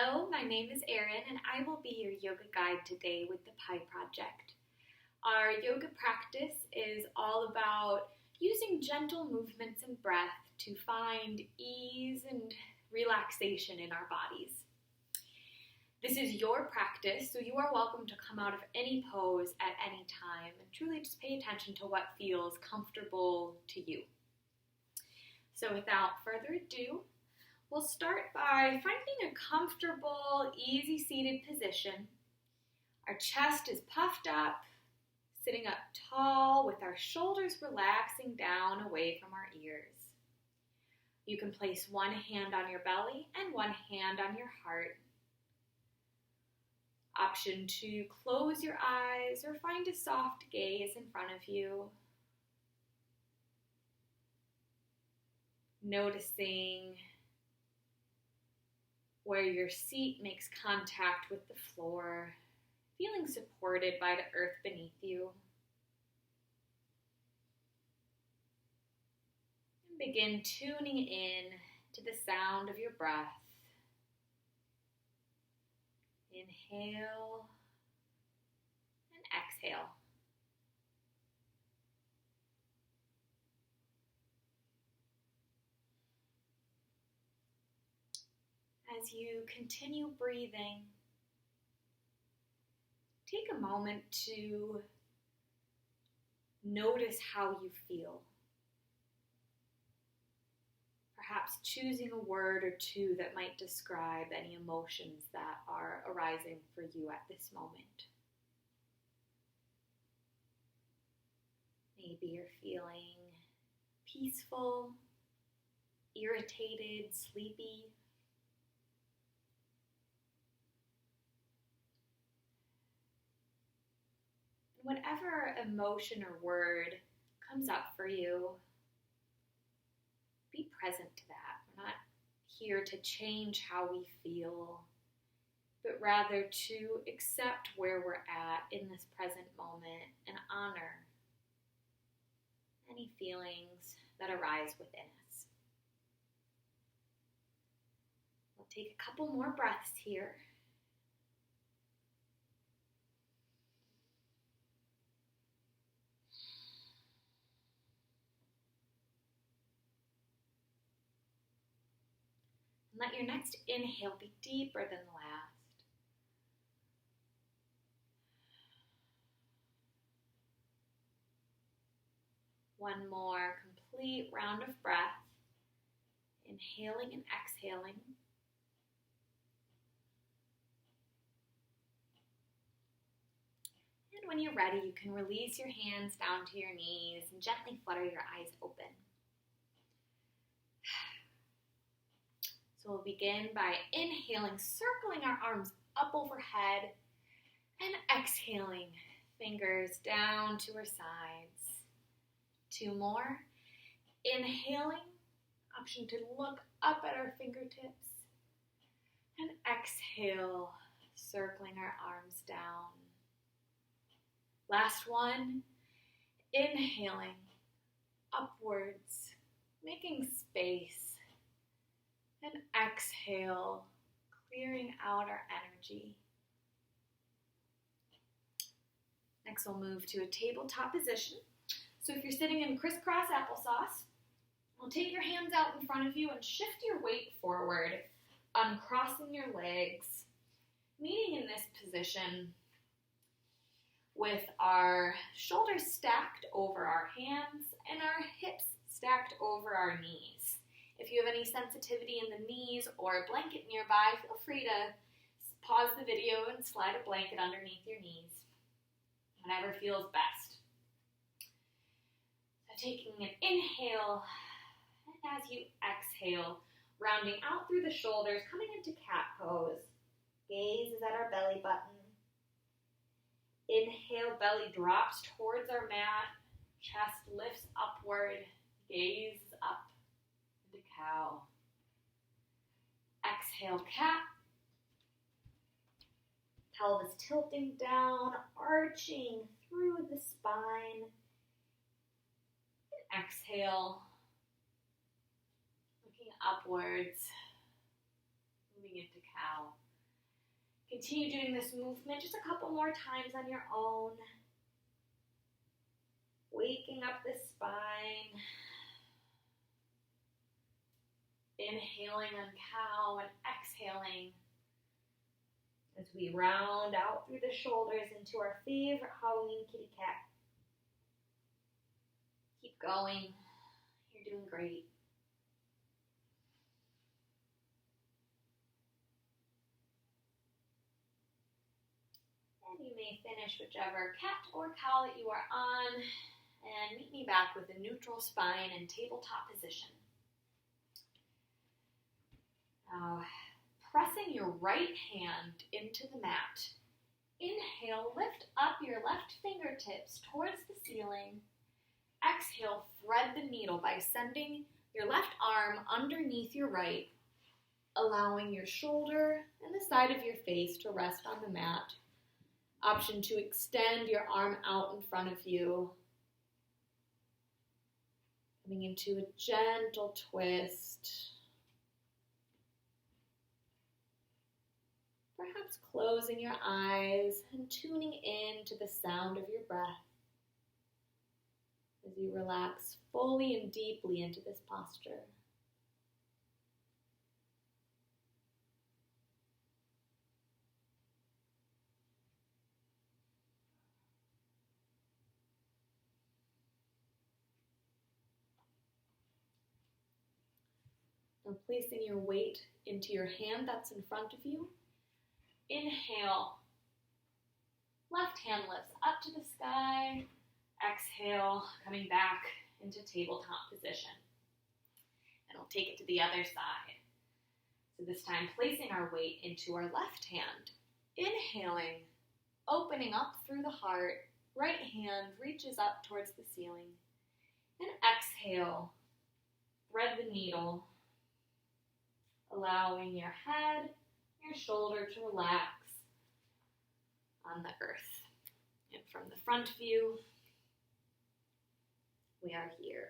Hello, my name is Erin, and I will be your yoga guide today with the Pi Project. Our yoga practice is all about using gentle movements and breath to find ease and relaxation in our bodies. This is your practice, so you are welcome to come out of any pose at any time and truly just pay attention to what feels comfortable to you. So without further ado, we'll start by finding a comfortable, easy-seated position. Our chest is puffed up, sitting up tall with our shoulders relaxing down away from our ears. You can place one hand on your belly and one hand on your heart. Option to close your eyes or find a soft gaze in front of you. Noticing where your seat makes contact with the floor, feeling supported by the earth beneath you. And begin tuning in to the sound of your breath. Inhale and exhale. As you continue breathing, take a moment to notice how you feel. Perhaps choosing a word or two that might describe any emotions that are arising for you at this moment. Maybe you're feeling peaceful, irritated, sleepy. Whatever emotion or word comes up for you, be present to that. We're not here to change how we feel, but rather to accept where we're at in this present moment and honor any feelings that arise within us. We'll take a couple more breaths here. Let your next inhale be deeper than the last. One more complete round of breath, inhaling and exhaling. And when you're ready, you can release your hands down to your knees and gently flutter your eyes open. So we'll begin by inhaling, circling our arms up overhead, and exhaling, fingers down to our sides. Two more. Inhaling, option to look up at our fingertips, and exhale, circling our arms down. Last one. Inhaling, upwards, making space. And exhale, clearing out our energy. Next, we'll move to a tabletop position. So if you're sitting in crisscross applesauce, we'll take your hands out in front of you and shift your weight forward, uncrossing your legs, meeting in this position with our shoulders stacked over our hands and our hips stacked over our knees. If you have any sensitivity in the knees or a blanket nearby, feel free to pause the video and slide a blanket underneath your knees. Whatever feels best. So taking an inhale, and as you exhale, rounding out through the shoulders, coming into cat pose. Gaze is at our belly button. Inhale, belly drops towards our mat. Chest lifts upward. Gaze up. The cow. Exhale, cat. Pelvis tilting down, arching through the spine. And exhale, looking upwards, moving into cow. Continue doing this movement just a couple more times on your own. Waking up the spine. Inhaling on cow and exhaling as we round out through the shoulders into our favorite Halloween kitty cat. Keep going. You're doing great. And you may finish whichever cat or cow that you are on and meet me back with a neutral spine and tabletop position. Now, pressing your right hand into the mat. Inhale, lift up your left fingertips towards the ceiling. Exhale, thread the needle by sending your left arm underneath your right, allowing your shoulder and the side of your face to rest on the mat. Option to extend your arm out in front of you. Coming into a gentle twist. Perhaps closing your eyes and tuning in to the sound of your breath as you relax fully and deeply into this posture. Now placing your weight into your hand that's in front of you. Inhale, left hand lifts up to the sky. Exhale, coming back into tabletop position. And we'll take it to the other side. So this time, placing our weight into our left hand. Inhaling, opening up through the heart. Right hand reaches up towards the ceiling. And exhale, thread the needle, allowing your head, your shoulder to relax on the earth. And from the front view, we are here.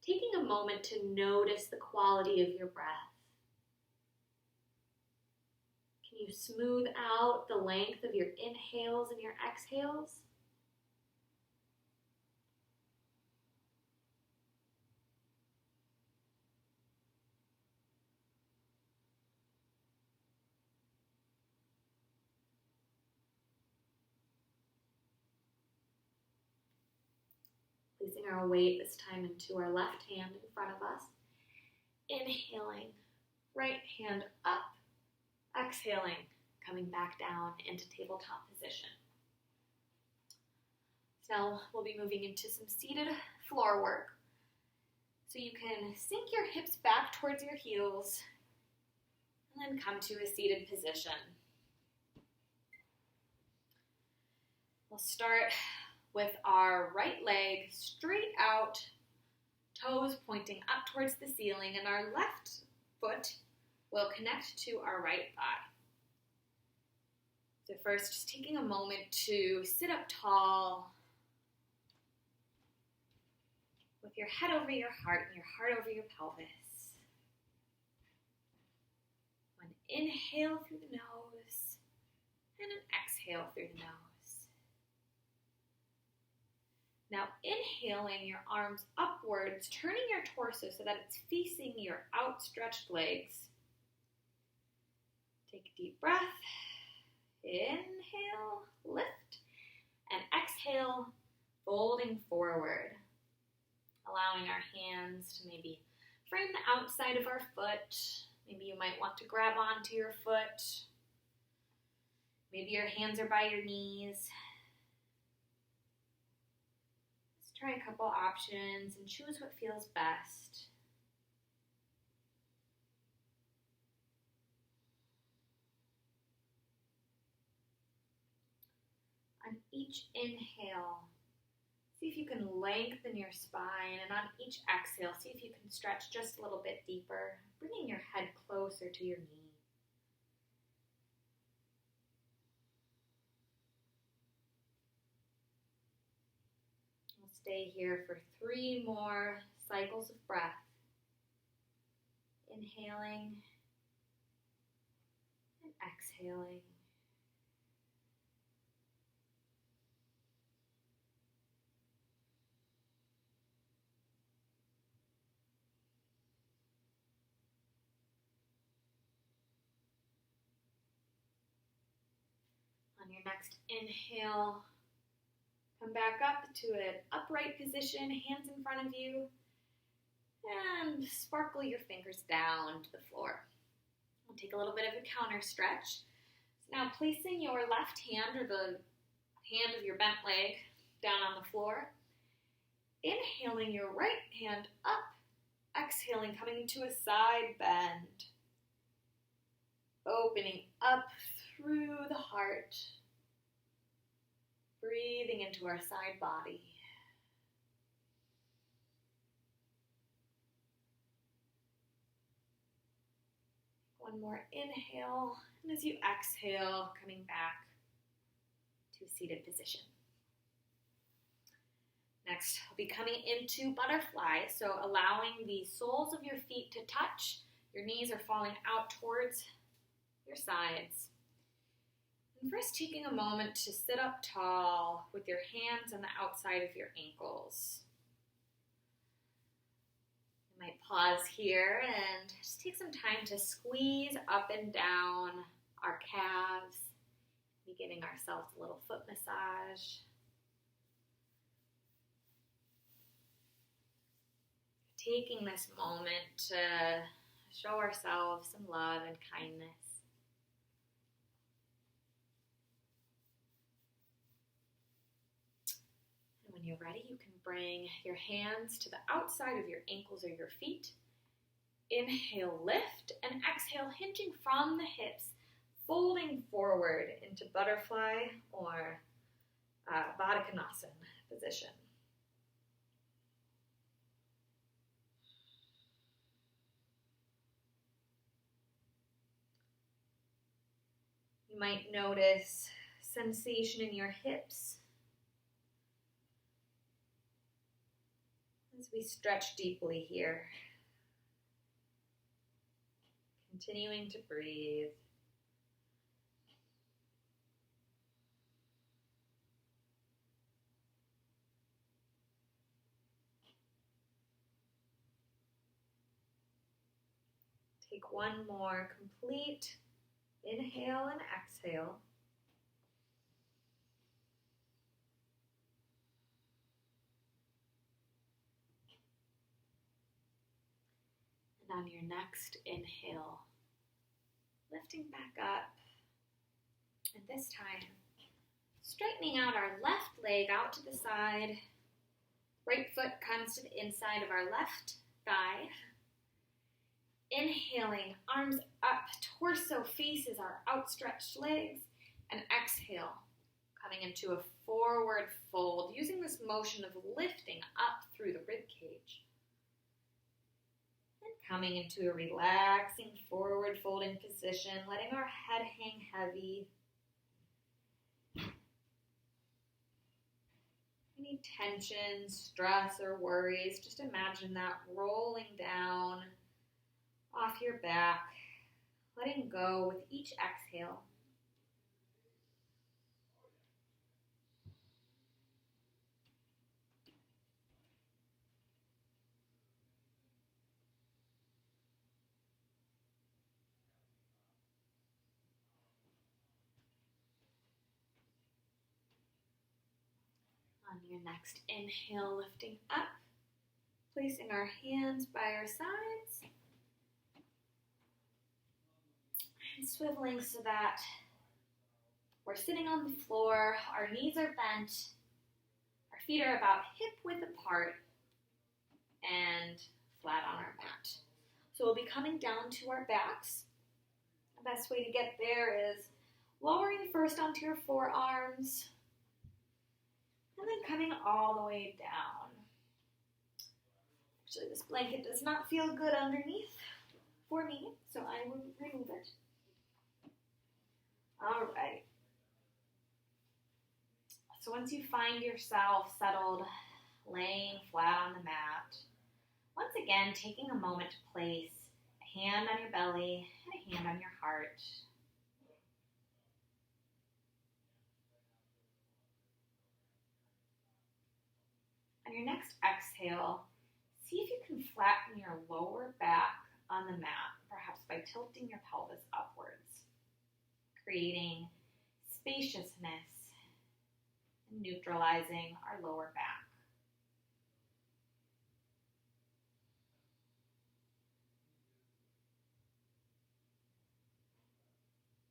Taking a moment to notice the quality of your breath. Can you smooth out the length of your inhales and your exhales? Placing our weight this time into our left hand in front of us. Inhaling, right hand up. Exhaling, coming back down into tabletop position. So now we'll be moving into some seated floor work. So you can sink your hips back towards your heels and then come to a seated position. We'll start with our right leg straight out, toes pointing up towards the ceiling, and our left foot will connect to our right thigh. So first, just taking a moment to sit up tall with your head over your heart and your heart over your pelvis. One inhale through the nose and an exhale through the nose. Now inhaling your arms upwards, turning your torso so that it's facing your outstretched legs. Take a deep breath. Inhale, lift, and exhale, folding forward. Allowing our hands to maybe frame the outside of our foot. Maybe you might want to grab onto your foot. Maybe your hands are by your knees. Try a couple options and choose what feels best. On each inhale, see if you can lengthen your spine, and on each exhale, see if you can stretch just a little bit deeper, bringing your head closer to your knee. Stay here for 3 more cycles of breath. Inhaling and exhaling. On your next inhale, come back up to an upright position, hands in front of you, and sparkle your fingers down to the floor. We'll take a little bit of a counter stretch. So now placing your left hand or the hand of your bent leg down on the floor, inhaling your right hand up, exhaling, coming to a side bend, opening up through the heart, breathing into our side body. One more inhale, and as you exhale, coming back to a seated position. Next, we'll be coming into butterfly, so allowing the soles of your feet to touch. Your knees are falling out towards your sides. And first, taking a moment to sit up tall with your hands on the outside of your ankles. You might pause here and just take some time to squeeze up and down our calves, be giving ourselves a little foot massage. Taking this moment to show ourselves some love and kindness. When you're ready, you can bring your hands to the outside of your ankles or your feet. Inhale, lift, and exhale, hinging from the hips, folding forward into butterfly or Baddha Konasana position. You might notice sensation in your hips as we stretch deeply here, continuing to breathe. Take one more complete inhale and exhale. And on your next inhale, lifting back up, and this time, straightening out our left leg out to the side. Right foot comes to the inside of our left thigh. Inhaling, arms up, torso faces our outstretched legs, and exhale, coming into a forward fold, using this motion of lifting up through the rib cage. And coming into a relaxing forward folding position, letting our head hang heavy. Any tension, stress, or worries, just imagine that rolling down off your back, letting go with each exhale. On your next inhale, lifting up, placing our hands by our sides, and swiveling so that we're sitting on the floor, our knees are bent, our feet are about hip width apart, and flat on our mat. So we'll be coming down to our backs. The best way to get there is lowering first onto your forearms, and then coming all the way down. Actually, this blanket does not feel good underneath for me, so I will remove it. All right. So once you find yourself settled, laying flat on the mat. Once again, taking a moment to place a hand on your belly and a hand on your heart. On your next exhale, see if you can flatten your lower back on the mat, perhaps by tilting your pelvis upwards, creating spaciousness and neutralizing our lower back.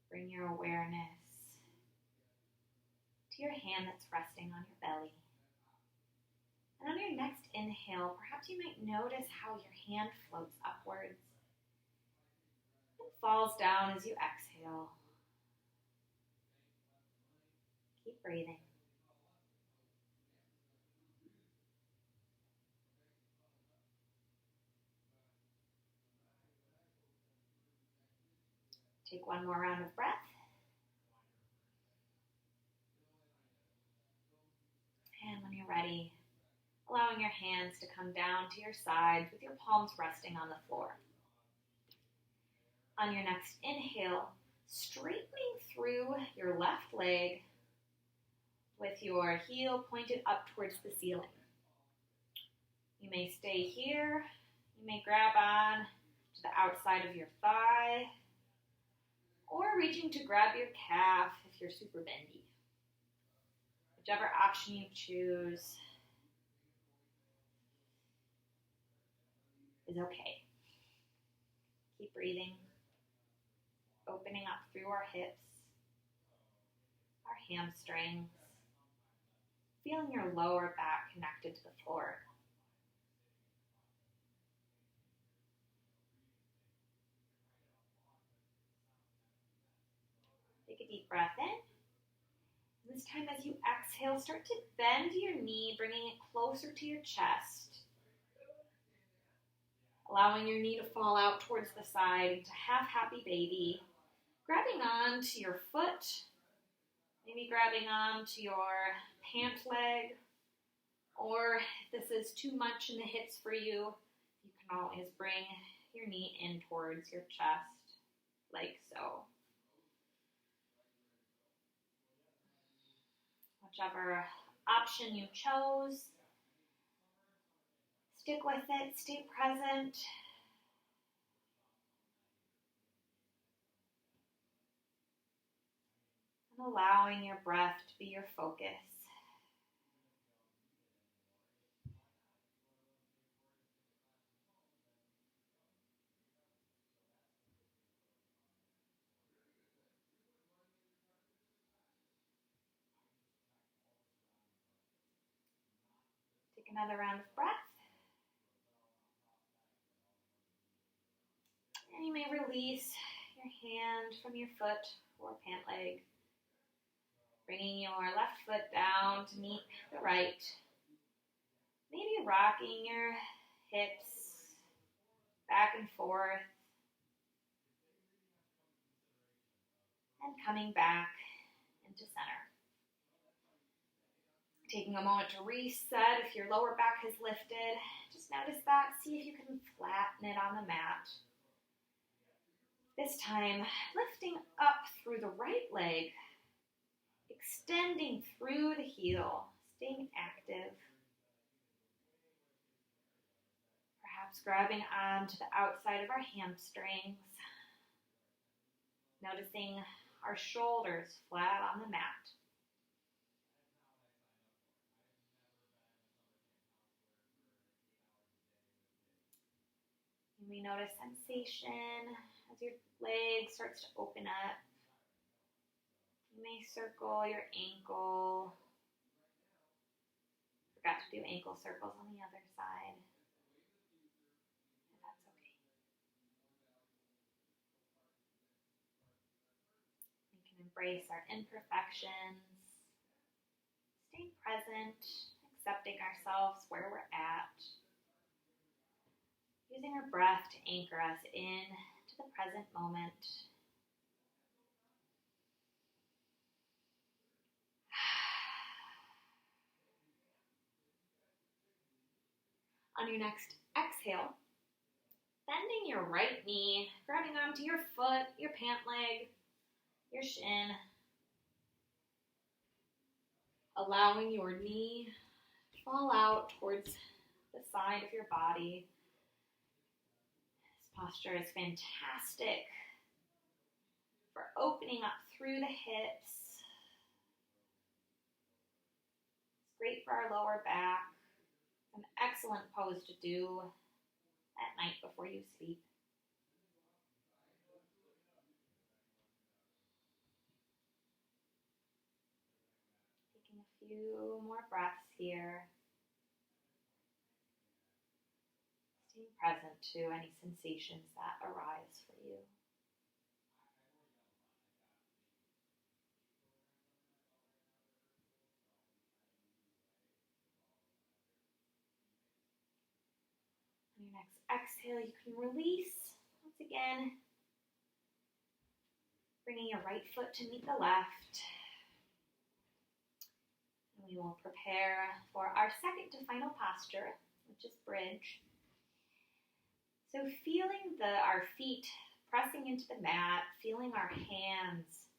Bring your awareness to your hand that's resting on your belly. And on your next inhale, perhaps you might notice how your hand floats upwards and falls down as you exhale. Keep breathing. Take one more round of breath. And when you're ready, allowing your hands to come down to your sides with your palms resting on the floor. On your next inhale, straightening through your left leg with your heel pointed up towards the ceiling. You may stay here. You may grab on to the outside of your thigh, or reaching to grab your calf if you're super bendy. Whichever option you choose is okay. Keep breathing, opening up through our hips, our hamstrings, feeling your lower back connected to the floor. Take a deep breath in. This time as you exhale, start to bend your knee, bringing it closer to your chest. Allowing your knee to fall out towards the side into half happy baby. Grabbing on to your foot, maybe grabbing on to your pant leg, or if this is too much in the hips for you, you can always bring your knee in towards your chest, like so. Whichever option you chose, stick with it, stay present. And allowing your breath to be your focus. Take another round of breath. And you may release your hand from your foot or pant leg, bringing your left foot down to meet the right. Maybe rocking your hips back and forth and coming back into center. Taking a moment to reset. If your lower back has lifted, just notice that. See if you can flatten it on the mat. This time, lifting up through the right leg, extending through the heel, staying active. Perhaps grabbing onto the outside of our hamstrings. Noticing our shoulders flat on the mat. You may notice sensation as your leg starts to open up. You may circle your ankle. Forgot to do ankle circles on the other side. If that's okay. We can embrace our imperfections, staying present, accepting ourselves where we're at. Using our breath to anchor us in to the present moment. On your next exhale, bending your right knee, grabbing onto your foot, your pant leg, your shin, allowing your knee to fall out towards the side of your body. This posture is fantastic for opening up through the hips. It's great for our lower back. An excellent pose to do at night before you sleep. Taking a few more breaths here. Staying present to any sensations that arise for you. On your next exhale, you can release once again, bringing your right foot to meet the left. And we will prepare for our second to final posture, which is bridge. So feeling our feet pressing into the mat, feeling our hands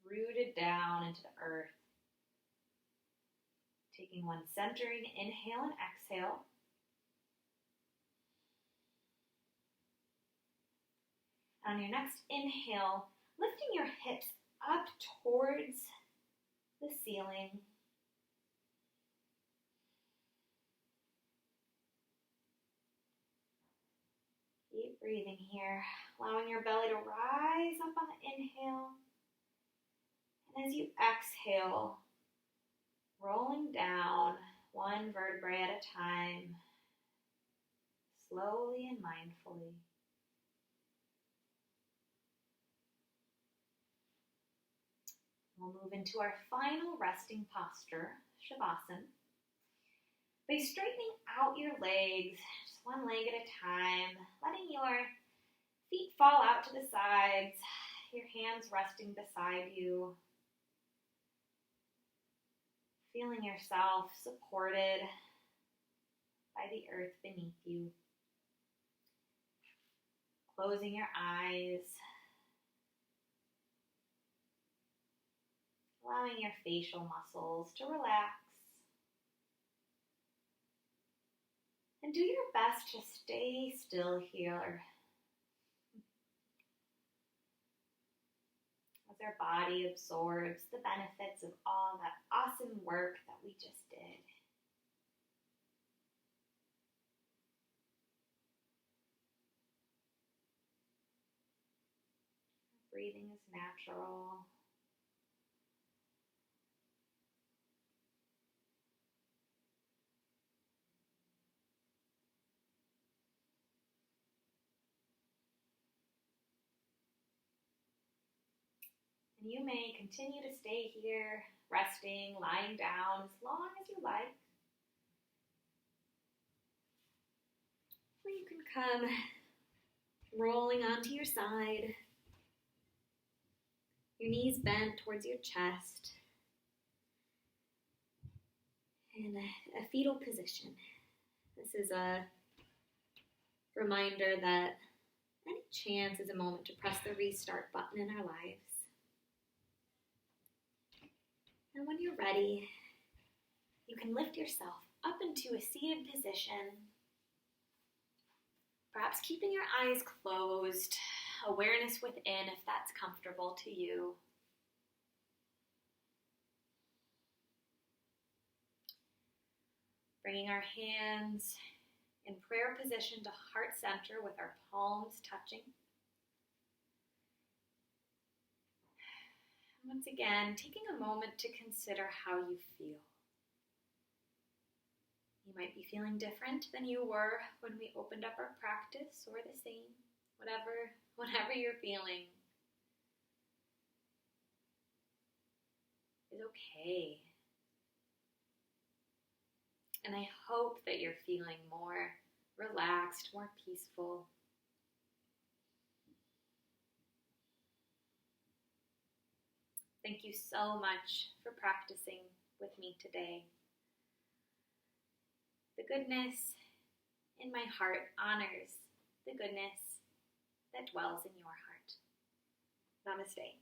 rooted down into the earth. Taking one centering inhale and exhale. On your next inhale, lifting your hips up towards the ceiling. Keep breathing here, allowing your belly to rise up on the inhale. And as you exhale, rolling down one vertebrae at a time, slowly and mindfully. We'll move into our final resting posture, Shavasana. By straightening out your legs, just one leg at a time, letting your feet fall out to the sides, your hands resting beside you, feeling yourself supported by the earth beneath you. Closing your eyes, allowing your facial muscles to relax. And do your best to stay still here as our body absorbs the benefits of all that awesome work that we just did. Breathing is natural. And you may continue to stay here, resting, lying down as long as you like. Or you can come rolling onto your side, your knees bent towards your chest, in a fetal position. This is a reminder that any chance is a moment to press the restart button in our lives. And when you're ready, you can lift yourself up into a seated position, perhaps keeping your eyes closed, awareness within if that's comfortable to you. Bringing our hands in prayer position to heart center with our palms touching. Once again, taking a moment to consider how you feel. You might be feeling different than you were when we opened up our practice, or the same, whatever you're feeling is okay. And I hope that you're feeling more relaxed, more peaceful. Thank you so much for practicing with me today. The goodness in my heart honors the goodness that dwells in your heart. Namaste.